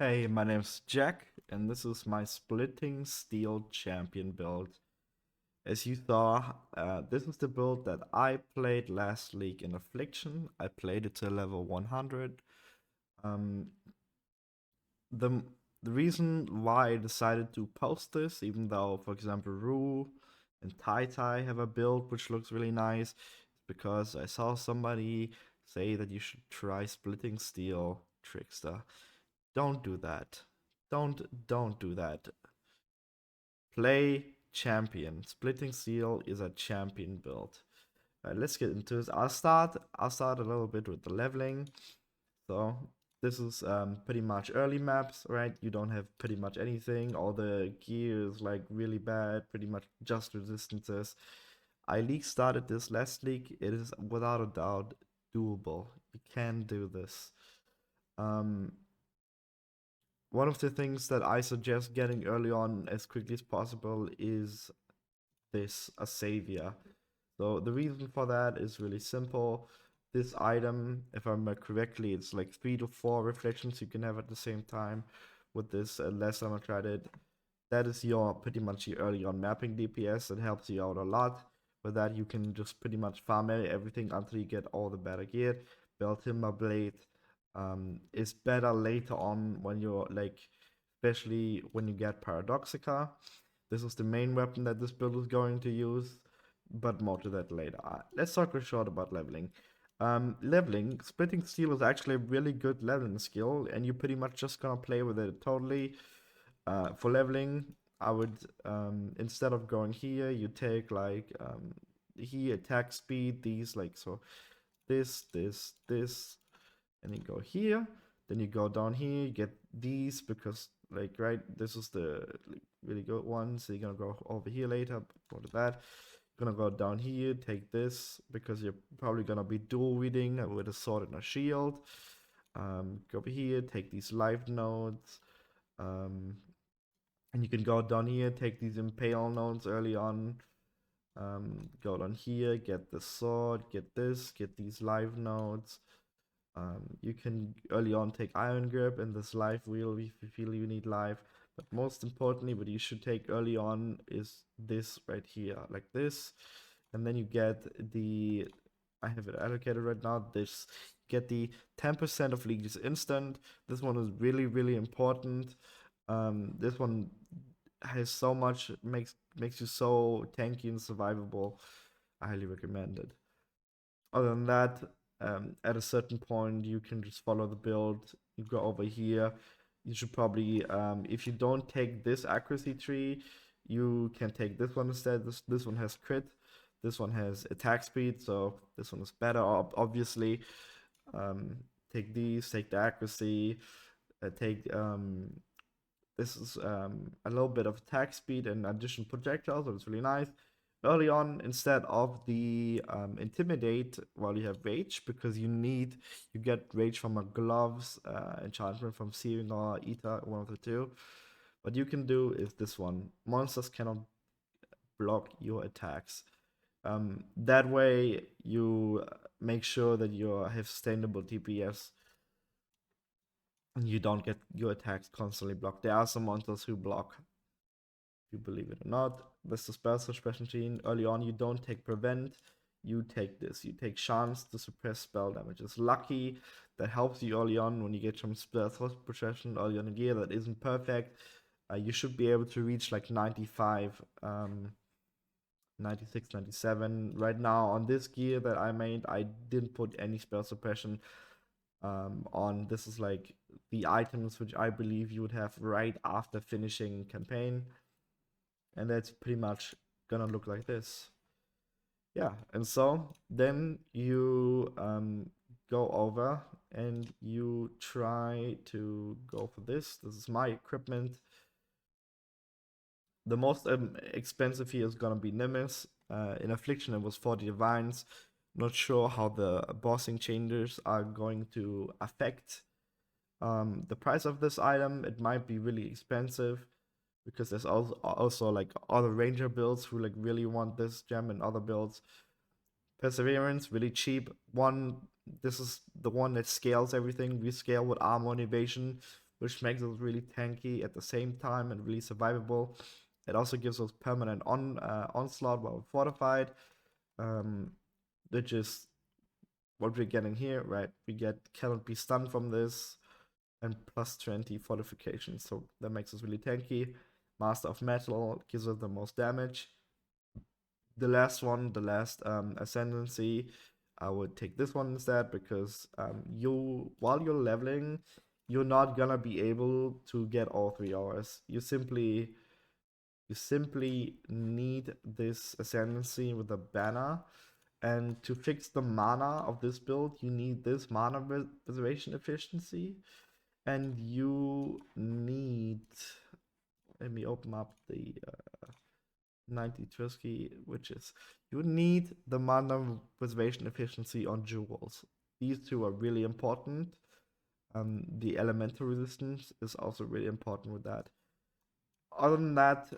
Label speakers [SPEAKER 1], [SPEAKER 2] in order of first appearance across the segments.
[SPEAKER 1] Hey, my name's Jack, and this is my Splitting Steel Champion build. As you saw, this is the build that I played last league in Affliction. I played it to level 100. Um, the the reason why I decided to post this, even though, for example, Rue and Tai Tai have a build which looks really nice, is because I saw somebody say that you should try Splitting Steel Trickster. Don't do that. Don't do that. Play champion. Splitting Steel is a champion build. Let's get into this. I'll start a little bit with the leveling. So this is pretty much early maps, right? You don't have pretty much anything. All the gear is like really bad, pretty much just resistances. I league started this last league. It is without a doubt doable. You can do this. Um, One of the things that I suggest getting early on as quickly as possible is a savior. So the reason for that is really simple. This item, if I remember correctly, it's like 3 to 4 reflections you can have at the same time. With this, last time I tried it, that is your pretty much your early on mapping DPS. It helps you out a lot. With that, you can just pretty much farm everything until you get all the better gear. Belt Timber Blade is better later on when you're like, especially when you get Paradoxica. This is the main weapon that this build is going to use, but more to that later. Let's talk real short about leveling. Leveling, Splitting Steel is actually a really good leveling skill, and you're pretty much just gonna play with it totally. For leveling, I would, instead of going here, you take like, here attack speed, these like, so this, and you go here. Then you go down here, you get these because like right, this is the like, really good one. So you're gonna go over here later, go to that. You're gonna go down here, take this because you're probably gonna be dual wielding with a sword and a shield. Go over here, take these life nodes. Um, and you can go down here, take these impale nodes early on. Go down here, get the sword, get this, get these life nodes. You can early on take Iron Grip and this life wheel if you feel you need life. But most importantly, what you should take early on is this right here, like this. And then you get the, I have it allocated right now, this, get the 10% of Leagues instant. This one is really, really important. This one has so much, makes you so tanky and survivable. I highly recommend it. Other than that, at a certain point, you can just follow the build. You go over here. You should probably, if you don't take this accuracy tree, you can take this one instead. This one has crit. This one has attack speed, so this one is better, obviously. Um, take these, take the accuracy, take this is a little bit of attack speed and additional projectiles, so it's really nice. Early on, instead of the intimidate, while you have rage, because you get rage from a gloves enchantment from Searing or Ether, one of the two. What you can do is this one: monsters cannot block your attacks. That way, you make sure that you have sustainable DPS and you don't get your attacks constantly blocked. There are some monsters who block, if you believe it or not. With the spell suppression machine, early on you don't take prevent, you take this. You take chance to suppress spell damage. It's lucky, that helps you early on when you get some spell suppression early on in gear. That isn't perfect. You should be able to reach like 95, 96, 97. Right now on this gear that I made, I didn't put any spell suppression on. This is like the items which I believe you would have right after finishing campaign, and that's pretty much gonna look like this. Yeah, and so then you go over and you try to go for this. This is my equipment. The most expensive here is gonna be Nimbus. In Affliction, it was 40 Divines. Not sure how the bossing changes are going to affect the price of this item. It might be really expensive because there's also like other ranger builds who like really want this gem, and other builds. Perseverance, really cheap. This is the one that scales everything. We scale with armor and evasion. which makes it really tanky at the same time and really survivable. It also gives us permanent onslaught while fortified, which is what we're getting here, right? We get cannot be stunned from this, and plus 20 fortification, so that makes us really tanky. Master of Metal gives us the most damage. The last one, the last Ascendancy, I would take this one instead, because while you're leveling, you're not gonna be able to get all 3 hours. You simply need this Ascendancy with a banner. And to fix the mana of this build, you need this mana preservation efficiency. And you need, let me open up the 90 Trisky, which is, you need the mana preservation efficiency on jewels. These two are really important. The elemental resistance is also really important with that. Other than that,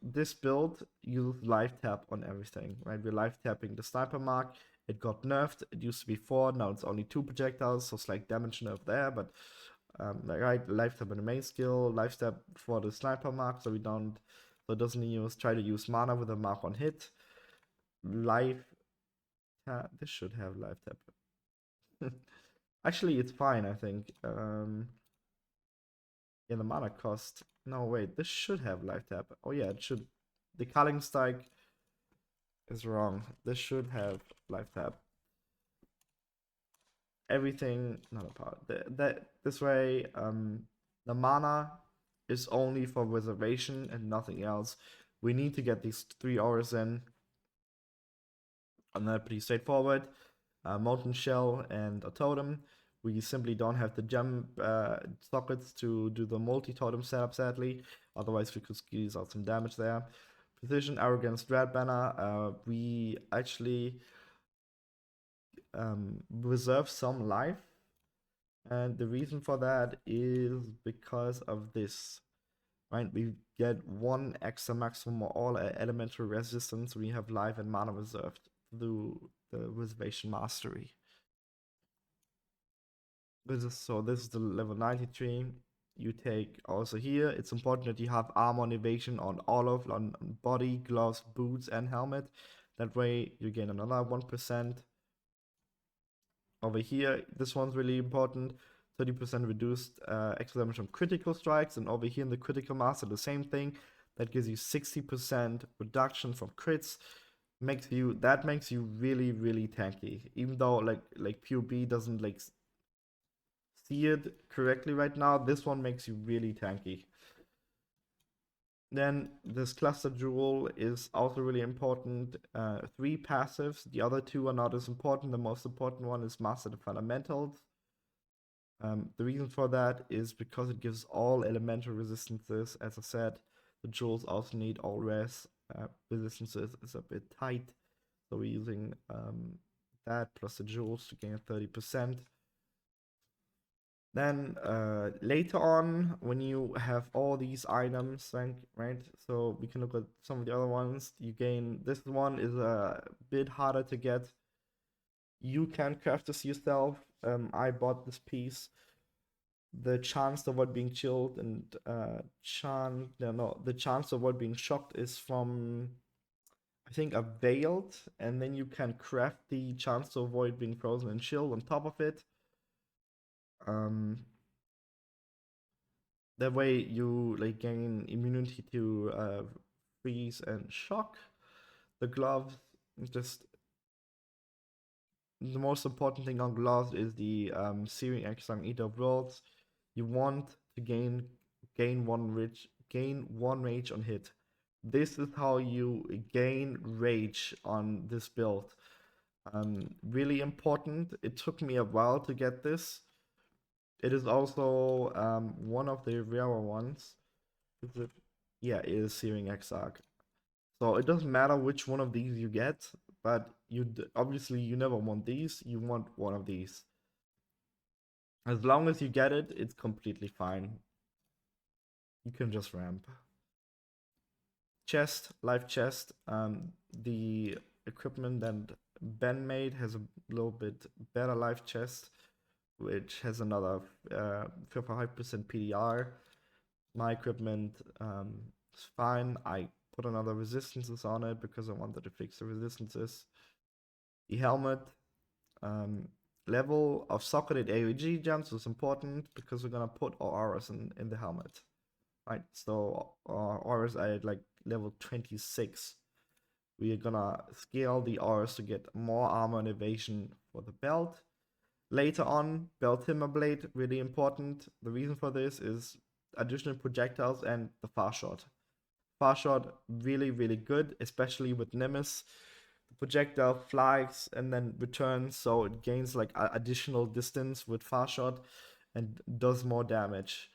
[SPEAKER 1] this build uses life tap on everything, right? We're life tapping the sniper mark. It got nerfed. It used to be 4, now it's only 2 projectiles, so slight damage nerf there, but right, life tap on the main skill, life tap for the sniper mark, so it doesn't try to use mana with a mark on hit. Life tap, this should have life tap. Actually, it's fine, I think. Yeah, the mana cost. No, wait, this should have life tap. Oh yeah, it should. The Culling Strike is wrong. This should have life tap. Everything, not a part. This way, the mana is only for reservation and nothing else. We need to get these 3 hours in. And that's pretty straightforward. Molten Shell and a Totem. We simply don't have the gem sockets to do the multi-totem setup, sadly. Otherwise, we could squeeze out some damage there. Precision, Arrogance, Strat banner. We actually reserve some life. And the reason for that is because of this. Right, we get 1 extra maximum or all elemental resistance. We have life and mana reserved through the reservation mastery. This is the level 93. You take also here, it's important that you have armor and evasion on on body, gloves, boots, and helmet. That way you gain another 1%. Over here, this one's really important. 30% reduced extra damage on critical strikes, and over here in the critical master, the same thing. That gives you 60% reduction from crits. That makes you really, really tanky. Even though like PUB doesn't like see it correctly right now, this one makes you really tanky. Then this cluster jewel is also really important. 3 passives. The other 2 are not as important. The most important one is Master the Fundamentals. The reason for that is because it gives all elemental resistances. As I said, the jewels also need all res resistances. Is a bit tight, so we're using that plus the jewels to gain 30%. Then later on, when you have all these items, right? So we can look at some of the other ones. You gain, this one is a bit harder to get. You can craft this yourself. I bought this piece. The chance of what being chilled and the chance of what being shocked is from, I think, a veiled, and then you can craft the chance to avoid being frozen and chilled on top of it. That way you like gain immunity to freeze and shock. The gloves, just the most important thing on gloves is the Searing Exile Eater of Worlds. You want to gain 1 rage on hit. This is how you gain rage on this build. Really important. It took me a while to get this. It is also one of the rarer ones. Is it? Yeah, it is Searing Exarch. So it doesn't matter which one of these you get, but obviously you never want these. You want one of these. As long as you get it, it's completely fine. You can just ramp. Chest, life chest. The equipment that Ben made has a little bit better life chest, which has another 55% PDR. My equipment is fine. I put another resistances on it because I wanted to fix the resistances. The helmet, level of socketed AOG jumps is important because we're gonna put our auras in the helmet, right? So our auras are at like level 26. We are gonna scale the auras to get more armor and evasion for the belt. Later on, belt timber blade, really important. The reason for this is additional projectiles and the far shot. Far shot, really, really good, especially with Nemesis. The projectile flies and then returns, so it gains like additional distance with far shot and does more damage.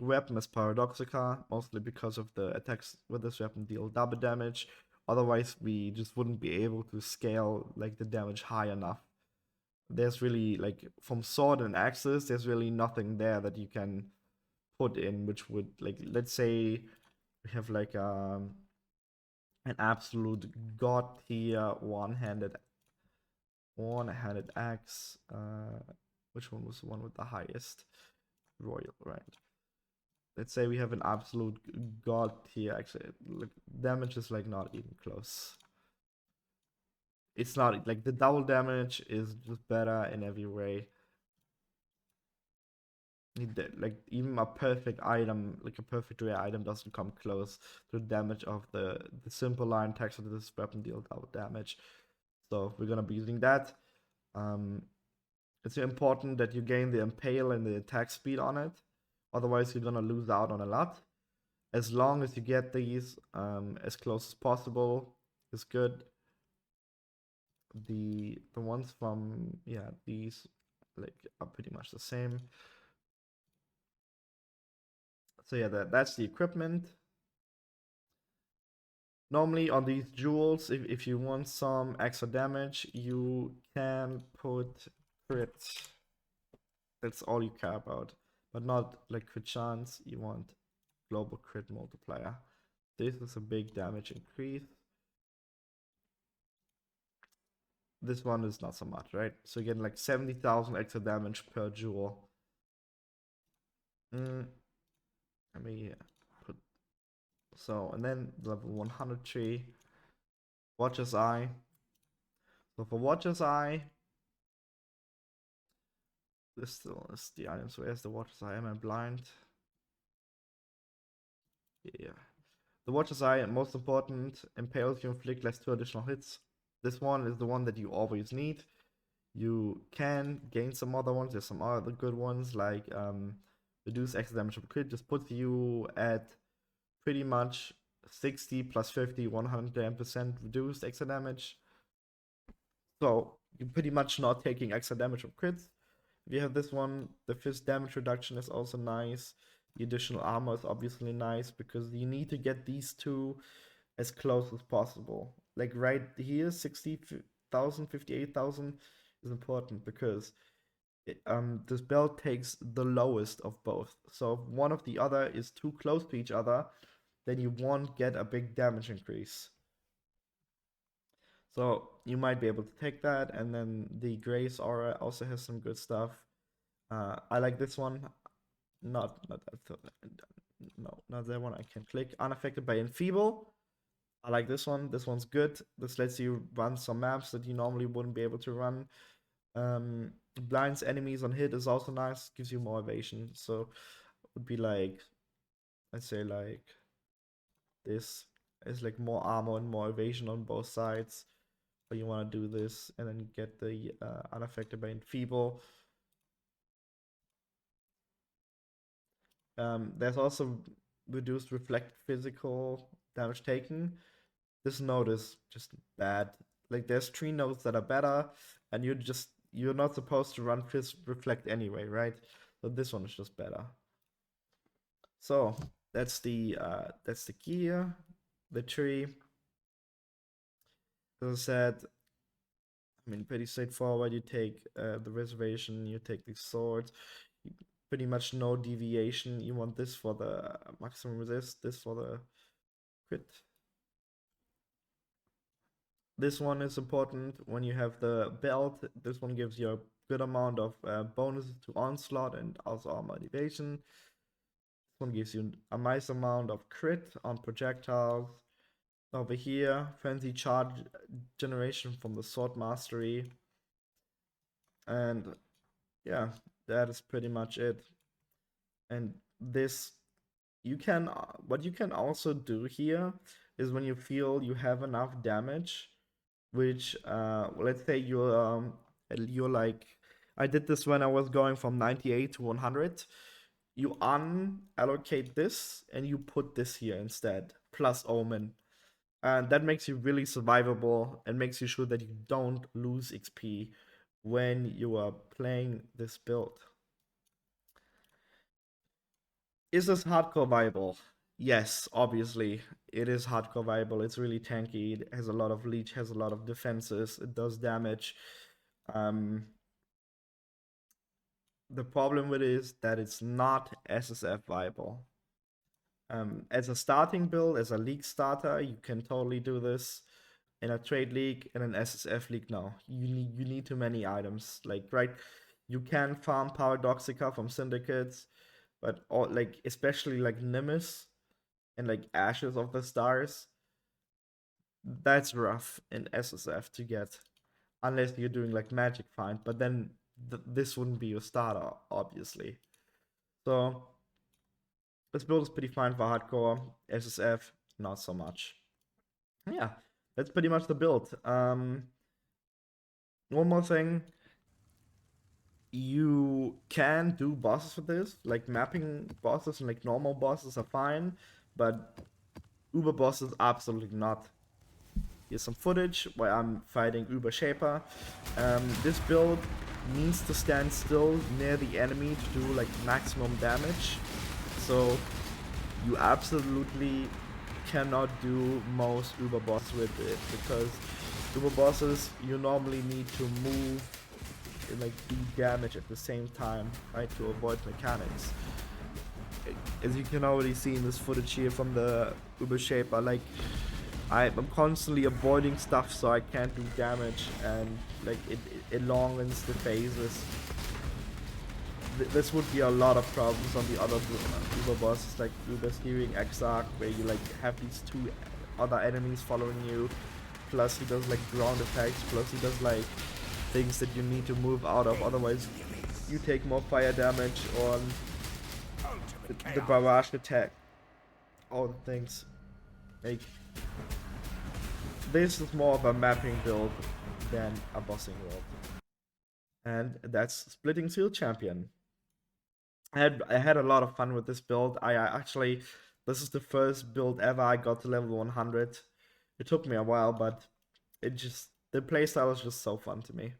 [SPEAKER 1] Weapon is Paradoxica, mostly because of the attacks with this weapon deal double damage. Otherwise, we just wouldn't be able to scale like the damage high enough. There's really like from sword and axes, there's really nothing there that you can put in which would like, let's say we have like an absolute god tier one-handed axe. Which one was the one with the highest? Royal, right? Let's say we have an absolute god tier. Actually, like, damage is like not even close. It's not like the double damage is just better in every way. Like even a perfect item, like a perfect rare item, doesn't come close to the damage of the simple line attacks of this weapon deal double damage. So we're gonna be using that. It's important that you gain the impale and the attack speed on it. Otherwise, you're gonna lose out on a lot. As long as you get these as close as possible, is good. The ones from these like are pretty much the same. So yeah, that's the equipment. Normally on these jewels, if you want some extra damage, you can put crit. That's all you care about, but not like crit chance. You want global crit multiplier. This is a big damage increase. This one is not so much, right? So you get like 70,000 extra damage per jewel. Let me put so, and then level 100 tree, Watcher's Eye. So for Watcher's Eye, this still is the item. So where's the Watcher's Eye? Am I blind? Yeah. The Watcher's Eye, most important, impales you, inflict less 2 additional hits. This one is the one that you always need. You can gain some other ones. There's some other good ones like reduce extra damage of crit. Just puts you at pretty much 60 plus 50, 110% reduced extra damage. So you're pretty much not taking extra damage from crits. If you have this one, the fist damage reduction is also nice. The additional armor is obviously nice because you need to get these two as close as possible. Like right here, 60,000, 58,000 is important because this belt takes the lowest of both. So if one of the other is too close to each other, then you won't get a big damage increase. So you might be able to take that, and then the Grace Aura also has some good stuff. I like this one. Not that. No, not that one. I can click. Unaffected by Enfeeble. I like this one. This one's good. This lets you run some maps that you normally wouldn't be able to run. Blinds enemies on hit is also nice. Gives you more evasion. So it would be like, let's say like this is like more armor and more evasion on both sides. But you want to do this and then get the unaffected by Enfeeble. There's also reduced reflect physical damage taken. This node is just bad. Like there's 3 nodes that are better, and you're not supposed to run reflect anyway, right? So this one is just better. So that's the gear, the tree. As I said, I mean, pretty straightforward. You take the reservation, you take the swords. Pretty much no deviation. You want this for the maximum resist, this for the crit. This one is important when you have the belt. This one gives you a good amount of bonuses to onslaught and also armor evasion. This one gives you a nice amount of crit on projectiles. Over here, frenzy charge generation from the sword mastery. And yeah, that is pretty much it. And this, you can, what you can also do here is when you feel you have enough damage, which let's say you're like, I did this when I was going from 98 to 100. You unallocate this and you put this here instead, plus Omen. And that makes you really survivable and makes you sure that you don't lose XP when you are playing this build. Is this hardcore viable? Yes, obviously. It is hardcore viable. It's really tanky. It has a lot of leech, has a lot of defenses. It does damage. The problem with it is that it's not SSF viable. As a starting build, as a league starter, you can totally do this. In a trade league, in an SSF league, no. You need too many items. Like, right, you can farm Paradoxica from syndicates, but all, like, especially like Nimbus and like Ashes of the Stars, that's rough in SSF to get, unless you're doing like Magic Find. But then this wouldn't be your starter, obviously. So this build is pretty fine for hardcore. SSF, not so much. Yeah, that's pretty much the build. One more thing. You can do bosses with this, like mapping bosses and like normal bosses are fine, but Uber bosses absolutely not. Here's some footage where I'm fighting Uber Shaper. This build needs to stand still near the enemy to do like maximum damage. So you absolutely cannot do most Uber bosses with it, because Uber bosses you normally need to move and like do damage at the same time, right, to avoid mechanics. As you can already see in this footage here from the Uber Shaper, like I'm constantly avoiding stuff so I can't do damage, and like it elongates the phases. This would be a lot of problems on the other Uber bosses, like Uber Steering Exarch, where you like have these two other enemies following you, plus he does like ground attacks, plus he does like things that you need to move out of, otherwise you take more fire damage on the barrage attack. All the things. Like, this is more of a mapping build than a bossing build. And that's Splitting Seal Champion. I had a lot of fun with this build. I actually, this is the first build ever I got to level 100. It took me a while, but the playstyle is just so fun to me.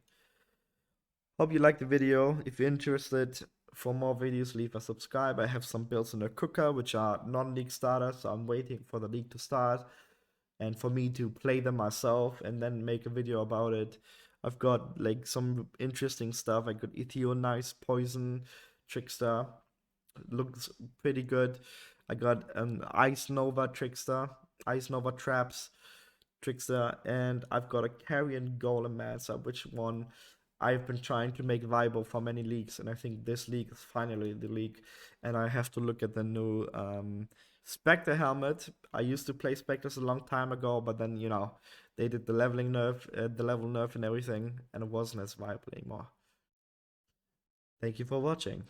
[SPEAKER 1] Hope you liked the video. If you're interested for more videos, leave a subscribe. I have some builds in the cooker which are non-league starters, so I'm waiting for the league to start and for me to play them myself and then make a video about it. I've got like some interesting stuff. I got Nice Poison Trickster, looks pretty good. I got an Ice Nova Trickster, Ice Nova Traps Trickster, and I've got a Carrion Golem Mancer, which one I've been trying to make viable for many leagues, and I think this league is finally the league. And I have to look at the new Spectre helmet. I used to play Spectres a long time ago, but then they did the leveling nerf, the level nerf and everything, and it wasn't as viable anymore. Thank you for watching.